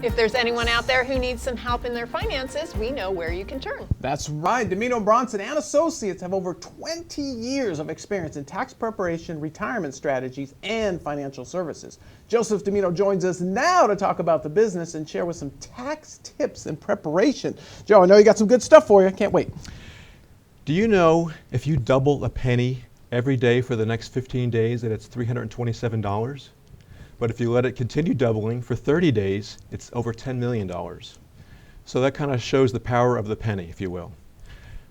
If there's anyone out there who needs some help in their finances, we know where you can turn. That's right. Dimino, Bronson and Associates have over 20 years of experience in tax preparation, retirement strategies, and financial services. Joseph Dimino joins us now to talk about the business and share with some tax tips and preparation. Joe, I know you got some good stuff for you. Can't wait. Do you know if you double a penny every day for the next 15 days that it's $327? But if you let it continue doubling for 30 days, it's over $10 million. So that kind of shows the power of the penny, if you will.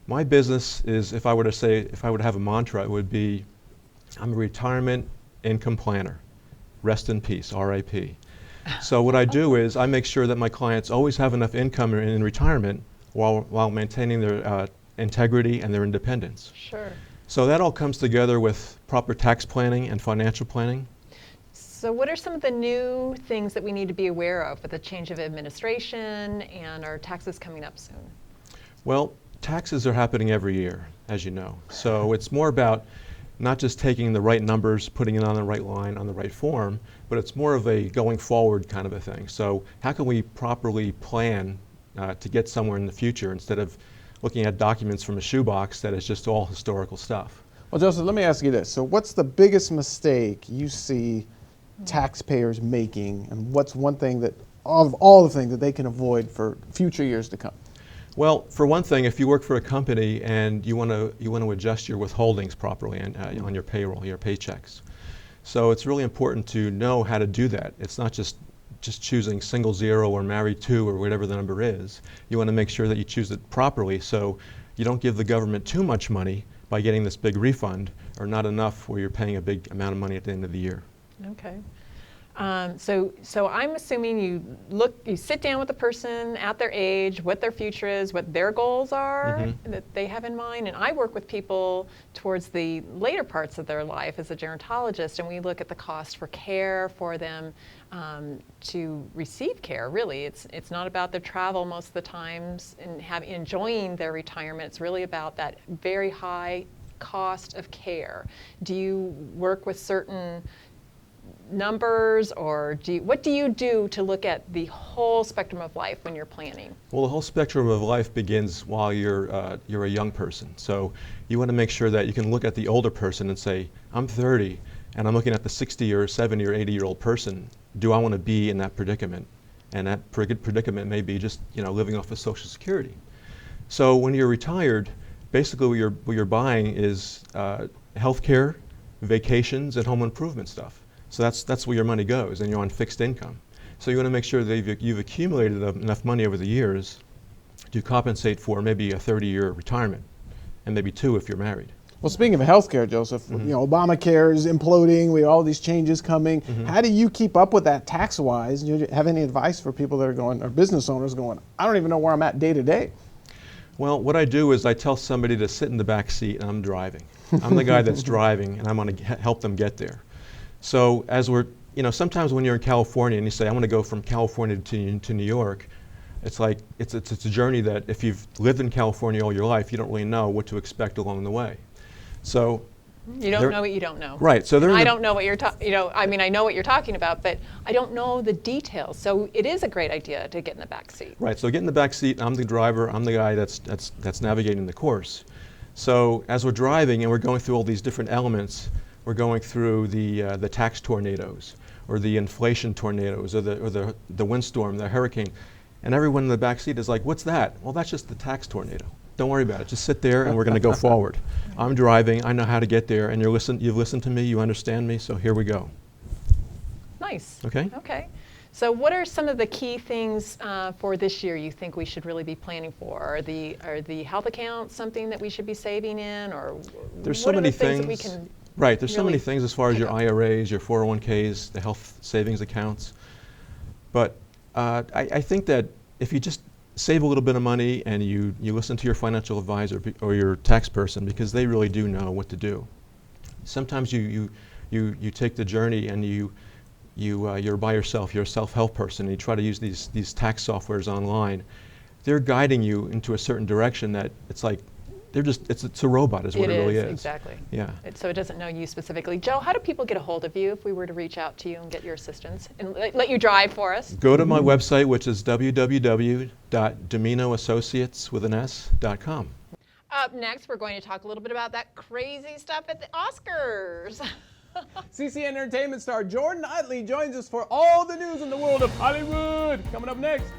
My business is, if I were to have a mantra, it would be, I'm a retirement income planner. Rest in peace, RIP. So what I do is I make sure that my clients always have enough income in retirement while maintaining their integrity and their independence. Sure. So that all comes together with proper tax planning and financial planning. So what are some of the new things that we need to be aware of with the change of administration and our taxes coming up soon? Well, taxes are happening every year, as you know. So it's more about not just taking the right numbers, putting it on the right line, on the right form, but it's more of a going forward kind of a thing. So how can we properly plan to get somewhere in the future instead of looking at documents from a shoebox that is just all historical stuff? Well, Joseph, let me ask you this. So what's the biggest mistake you see taxpayers making, and what's one thing that, of all the things that they can avoid for future years to come? Well, for one thing, if you work for a company and you want to adjust your withholdings properly and, on your payroll, your paychecks. So it's really important to know how to do that. It's not just choosing single zero or married to or whatever the number is. You want to make sure that you choose it properly so you don't give the government too much money by getting this big refund, or not enough where you're paying a big amount of money at the end of the year. Okay. So I'm assuming you sit down with the person at their age, what their future is, what their goals are that they have in mind. And I work with people towards the later parts of their life as a gerontologist, and we look at the cost for care for them to receive care. Really, it's not about their travel most of the times and enjoying their retirement. It's really about that very high cost of care. Do you work with certain numbers, or what do you do to look at the whole spectrum of life when you're planning? Well, the whole spectrum of life begins while you're a young person. So you want to make sure that you can look at the older person and say, I'm 30 and I'm looking at the 60 or 70 or 80-year-old person. Do I want to be in that predicament? And that predicament may be just living off of Social Security. So when you're retired, basically what you're buying is health care, vacations, and home improvement stuff. So that's where your money goes, and you're on fixed income. So you want to make sure that you've accumulated enough money over the years to compensate for maybe a 30-year retirement, and maybe 2 if you're married. Well, speaking of healthcare, Joseph, Obamacare is imploding. We have all these changes coming. How do you keep up with that tax-wise? Do you have any advice for people that are going, or business owners going, I don't even know where I'm at day to day? Well, what I do is I tell somebody to sit in the back seat, and I'm driving. I'm the guy that's driving, and I'm going to help them get there. So as sometimes when you're in California and you say, I want to go from California to New York, it's like, it's a journey that if you've lived in California all your life, you don't really know what to expect along the way. So you don't know what you don't know. Right. So I don't know what you're I know what you're talking about, but I don't know the details. So it is a great idea to get in the back seat. Right. So get in the back seat. I'm the driver. I'm the guy that's navigating the course. So as we're driving and we're going through all these different elements, we're going through the tax tornadoes, or the inflation tornadoes, or the windstorm, the hurricane, and everyone in the back seat is like, "What's that?" Well, that's just the tax tornado. Don't worry about it. Just sit there, and we're going to go forward. I'm driving. I know how to get there, and you've listened to me. You understand me. So here we go. Nice. Okay. Okay. So what are some of the key things for this year you think we should really be planning for? Are the health accounts something that we should be saving in, or there's so many things that we can? Right, there's so many things as far as your IRAs, your 401ks, the health savings accounts. But I think that if you just save a little bit of money and you listen to your financial advisor or your tax person, because they really do know what to do. Sometimes you take the journey and you're by yourself, you're a self-help person, and you try to use these tax softwares online. They're guiding you into a certain direction that it's like, it's a robot is what it really is. Exactly. Yeah. So it doesn't know you specifically. Joe, how do people get a hold of you if we were to reach out to you and get your assistance and let you drive for us? Go to my website, which is www.diminoassociates.com. Up next, we're going to talk a little bit about that crazy stuff at the Oscars. CCN Entertainment star Jordan Utley joins us for all the news in the world of Hollywood. Coming up next.